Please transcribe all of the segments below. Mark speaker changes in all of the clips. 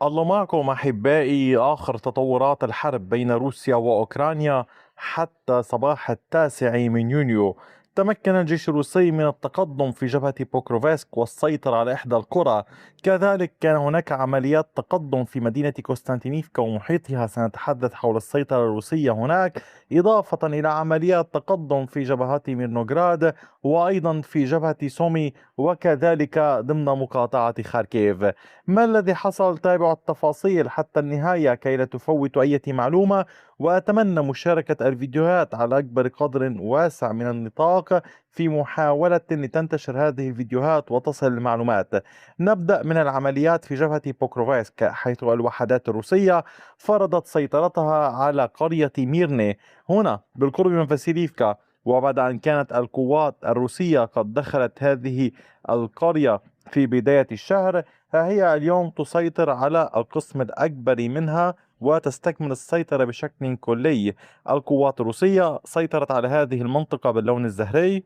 Speaker 1: الله معكم أحبائي. آخر تطورات الحرب بين روسيا وأوكرانيا حتى صباح 9 من يونيو، تمكن الجيش الروسي من التقدم في جبهة بوكروفسك والسيطرة على إحدى القرى. كذلك كان هناك عمليات تقدم في مدينة كوستانتينيفكا ومحيطها، سنتحدث حول السيطرة الروسية هناك، إضافة إلى عمليات تقدم في جبهات ميرنوغراد وأيضا في جبهة سومي، وكذلك ضمن مقاطعة خاركيف. ما الذي حصل؟ تابعوا التفاصيل حتى النهاية كي لا تفوتوا أي معلومة، وأتمنى مشاركة الفيديوهات على أكبر قدر واسع من النطاق في محاولة لتنتشر هذه الفيديوهات وتصل المعلومات. نبدأ من العمليات في جبهة بوكروفسك، حيث الوحدات الروسية فرضت سيطرتها على قرية ميرني هنا بالقرب من فاسيليفكا. وبعد أن كانت القوات الروسية قد دخلت هذه القرية في بداية الشهر، فهي اليوم تسيطر على القسم الأكبر منها وتستكمل السيطرة بشكل كلي. القوات الروسية سيطرت على هذه المنطقة باللون الزهري،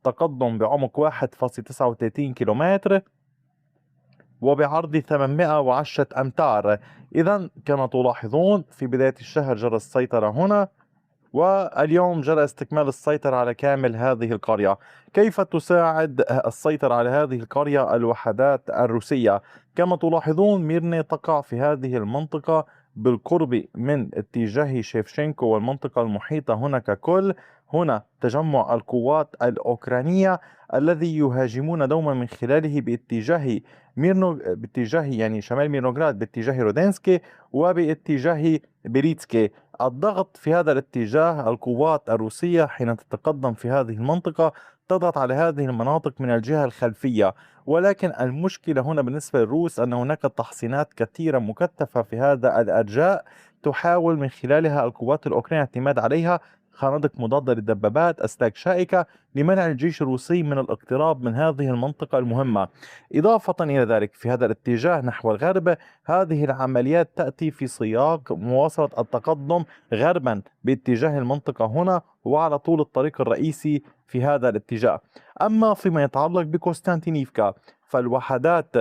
Speaker 1: تقدم بعمق 1.39 كيلومتر وبعرض 810 أمتار. إذا كما تلاحظون في بداية الشهر جرى السيطرة هنا، واليوم جرى استكمال السيطرة على كامل هذه القرية. كيف تساعد السيطرة على هذه القرية الوحدات الروسية؟ كما تلاحظون ميرني تقع في هذه المنطقة بالقرب من اتجاه شيفشينكو والمنطقة المحيطة هنا ككل. هنا تجمع القوات الأوكرانية الذي يهاجمون دوما من خلاله باتجاه يعني شمال ميرنوغراد، باتجاه رودنسكي وباتجاه بريتسكي. الضغط في هذا الاتجاه، القوات الروسية حين تتقدم في هذه المنطقة تضغط على هذه المناطق من الجهة الخلفية، ولكن المشكلة هنا بالنسبة للروس أن هناك تحصينات كثيرة مكثفة في هذا الأرجاء، تحاول من خلالها القوات الأوكرانية الاعتماد عليها، خنادق مضادة للدبابات، أسلاك شائكة، لمنع الجيش الروسي من الاقتراب من هذه المنطقة المهمة. إضافة إلى ذلك في هذا الاتجاه نحو الغرب، هذه العمليات تأتي في سياق مواصلة التقدم غربا باتجاه المنطقة هنا وعلى طول الطريق الرئيسي في هذا الاتجاه. أما فيما يتعلق بكوستانتينيفكا، فالوحدات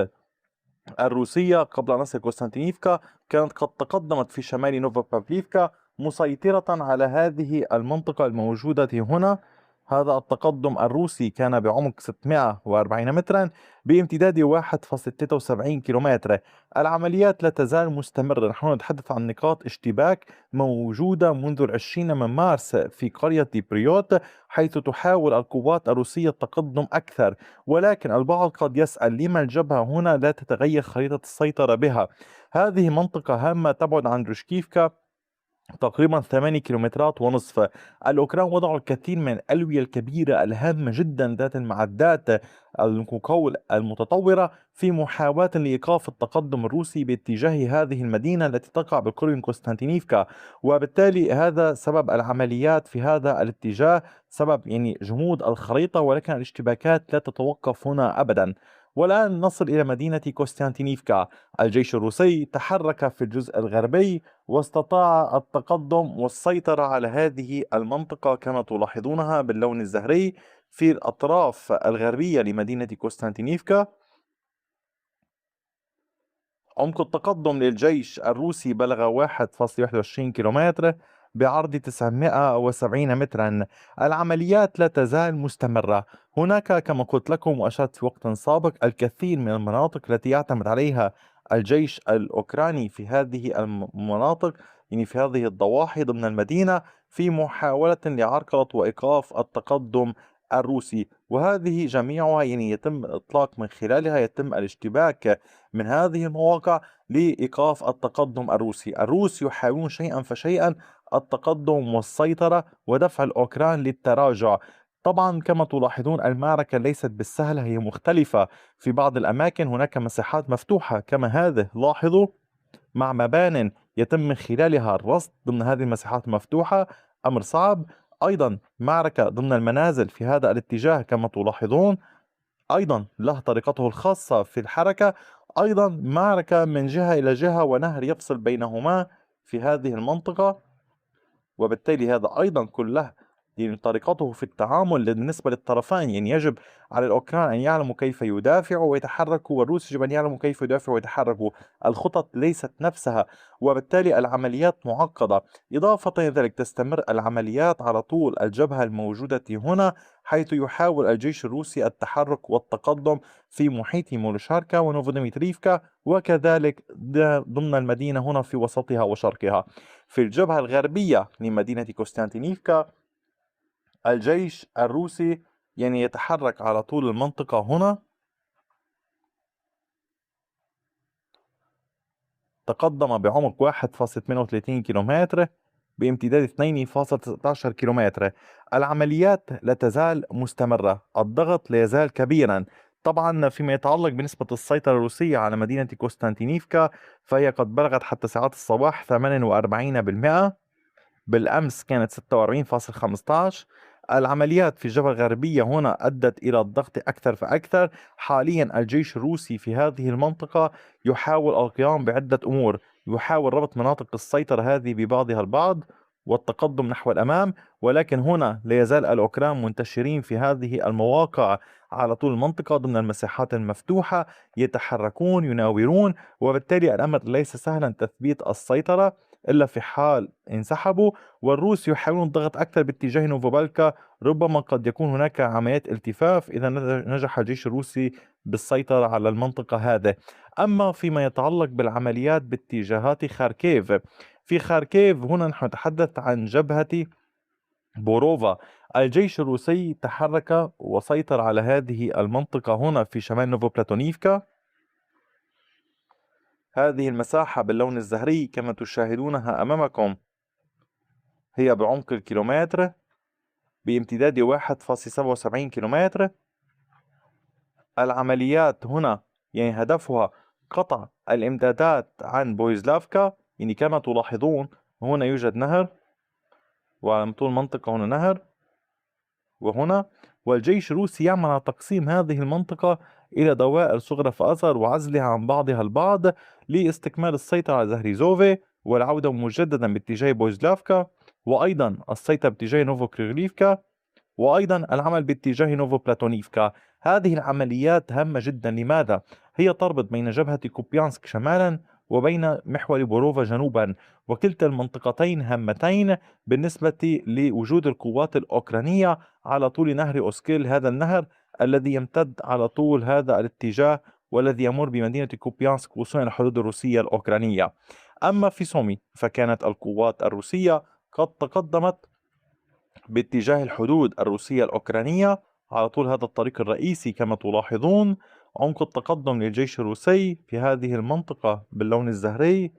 Speaker 1: الروسية قبل أن نصل كوستانتينيفكا كانت قد تقدمت في شمال نوفا، مسيطرة على هذه المنطقة الموجودة هنا. هذا التقدم الروسي كان بعمق 640 مترا بامتداد 1.73 كيلومتر. العمليات لا تزال مستمرة، نحن نتحدث عن نقاط اشتباك موجودة منذ 20 من مارس في قرية بريوت، حيث تحاول القوات الروسية التقدم أكثر. ولكن البعض قد يسأل لما الجبهة هنا لا تتغير خريطة السيطرة بها؟ هذه منطقة هامة تبعد عن روشكيفكا تقريبا 8 كيلومترات ونصف. الأوكران وضعوا الكثير من الألوية الكبيرة الهامة جدا ذات المعدات المقاول المتطورة في محاولة لإيقاف التقدم الروسي باتجاه هذه المدينة التي تقع بقرب من كوستانتينيفكا. وبالتالي هذا سبب العمليات في هذا الاتجاه، سبب يعني جمود الخريطة، ولكن الاشتباكات لا تتوقف هنا أبدا. والآن نصل إلى مدينة كوستانتينيفكا. الجيش الروسي تحرك في الجزء الغربي واستطاع التقدم والسيطرة على هذه المنطقة كما تلاحظونها باللون الزهري في الأطراف الغربية لمدينة كوستانتينيفكا. عمق التقدم للجيش الروسي بلغ 1.21 كيلومتر بعرض 970 مترا. العمليات لا تزال مستمرة. هناك كما قلت لكم وأشرت في وقت سابق الكثير من المناطق التي يعتمد عليها الجيش الأوكراني في هذه المناطق، يعني في هذه الضواحي ضمن المدينة، في محاولة لعرقلة وإيقاف التقدم الروسي. وهذه جميعها يعني يتم الإطلاق من خلالها، يتم الاشتباك من هذه المواقع لإيقاف التقدم الروسي. الروس يحاولون شيئا فشيئا التقدم والسيطرة ودفع الأوكران للتراجع. طبعا كما تلاحظون المعركة ليست بالسهلة، هي مختلفة. في بعض الأماكن هناك مساحات مفتوحة كما هذه، لاحظوا، مع مبان يتم من خلالها الرصد ضمن هذه المساحات المفتوحة، أمر صعب. أيضا معركة ضمن المنازل في هذا الاتجاه كما تلاحظون، أيضا له طريقته الخاصة في الحركة. أيضا معركة من جهة إلى جهة ونهر يفصل بينهما في هذه المنطقة، وبالتالي هذا أيضا كله يعني طريقته في التعامل بالنسبة للطرفين. يعني يجب على الأوكران أن يعلموا كيف يدافعوا ويتحركوا، والروس يجب أن يعلموا كيف يدافعوا ويتحركوا. الخطط ليست نفسها، وبالتالي العمليات معقدة. إضافة إلى ذلك تستمر العمليات على طول الجبهة الموجودة هنا، حيث يحاول الجيش الروسي التحرك والتقدم في محيط مولشاركا ونوفوديمتريفكا، وكذلك ضمن المدينة هنا في وسطها وشرقها. في الجبهة الغربية لمدينة كوستانتينيفكا الجيش الروسي يعني يتحرك على طول المنطقة هنا، تقدم بعمق 1.38 كيلومتر بامتداد 2.19 كيلومتر. العمليات لا تزال مستمرة، الضغط لا يزال كبيرا. طبعا فيما يتعلق بنسبة السيطرة الروسية على مدينة كوستانتينيفكا، فهي قد بلغت حتى ساعات الصباح 48%، بالأمس كانت 46.15. العمليات في الجبهة الغربية هنا أدت إلى الضغط أكثر فأكثر. حاليا الجيش الروسي في هذه المنطقة يحاول القيام بعدة أمور، يحاول ربط مناطق السيطرة هذه ببعضها البعض والتقدم نحو الأمام، ولكن هنا لا يزال الأوكران منتشرين في هذه المواقع على طول المنطقة ضمن المساحات المفتوحة، يتحركون يناورون، وبالتالي الأمر ليس سهلا تثبيت السيطرة إلا في حال انسحبوا. والروس يحاولون الضغط أكثر باتجاه نوفوبالكا، ربما قد يكون هناك عمليات التفاف إذا نجح الجيش الروسي بالسيطرة على المنطقة هذه. أما فيما يتعلق بالعمليات باتجاهات خاركيف، في خاركيف هنا نحن نتحدث عن جبهة بوروفا. الجيش الروسي تحرك وسيطر على هذه المنطقة هنا في شمال نوفوبلاتونيفكا. هذه المساحة باللون الزهري كما تشاهدونها أمامكم هي بعمق الكيلومتر بامتداد 1.77 كيلومتر. العمليات هنا يعني هدفها قطع الإمدادات عن بويزلافكا. يعني كما تلاحظون هنا يوجد نهر، وعلى طول المنطقة هنا نهر وهنا، والجيش الروسي يعمل على تقسيم هذه المنطقة إلى دوائر صغرى فأصغر وعزلها عن بعضها البعض لاستكمال السيطرة على زهريزوفي والعودة مجددا باتجاه بويزلافكا، وأيضا السيطرة باتجاه نوفوكريغليفكا، وأيضا العمل باتجاه نوفوبلاتونيفكا. هذه العمليات هامة جدا. لماذا؟ هي تربط بين جبهة كوبيانسك شمالا وبين محور بوروفا جنوبا، وكلتا المنطقتين هامتين بالنسبة لوجود القوات الأوكرانية على طول نهر أوسكيل، هذا النهر الذي يمتد على طول هذا الاتجاه والذي يمر بمدينة كوبيانسك وصولا إلى الحدود الروسية الأوكرانية. أما في سومي فكانت القوات الروسية قد تقدمت باتجاه الحدود الروسية الأوكرانية على طول هذا الطريق الرئيسي كما تلاحظون. عمق التقدم للجيش الروسي في هذه المنطقة باللون الزهري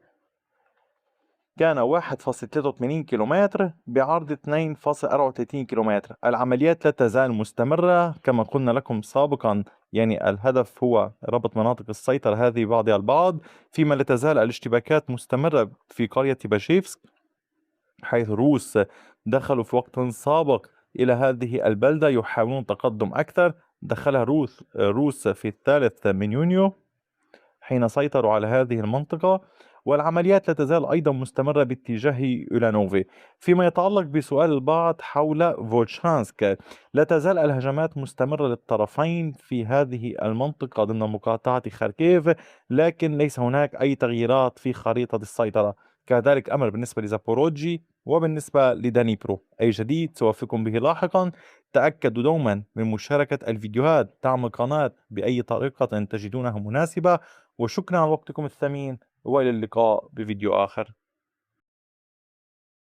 Speaker 1: كان 1.83 كيلومتر بعرض 2.34 كيلومتر. العمليات لا تزال مستمرة كما قلنا لكم سابقا، يعني الهدف هو ربط مناطق السيطرة هذه بعضها البعض، فيما لا تزال الاشتباكات مستمرة في قرية باشيفسك، حيث الروس دخلوا في وقت سابق إلى هذه البلدة يحاولون تقدم أكثر. دخلها روس في 3 يونيو حين سيطروا على هذه المنطقة، والعمليات لا تزال أيضا مستمرة باتجاه أولانوفي. فيما يتعلق بسؤال البعض حول فولشانسك، لا تزال الهجمات مستمرة للطرفين في هذه المنطقة ضمن مقاطعة خاركيف، لكن ليس هناك أي تغييرات في خريطة السيطرة. كذلك أمر بالنسبة لزابوروجي وبالنسبة لدانيبرو. أي جديد سوفيكم به لاحقا. تأكدوا دوما من مشاركة الفيديوهات، دعم القناة بأي طريقة تجدونها مناسبة، وشكرا على وقتكم الثمين، وإلى اللقاء بفيديو آخر.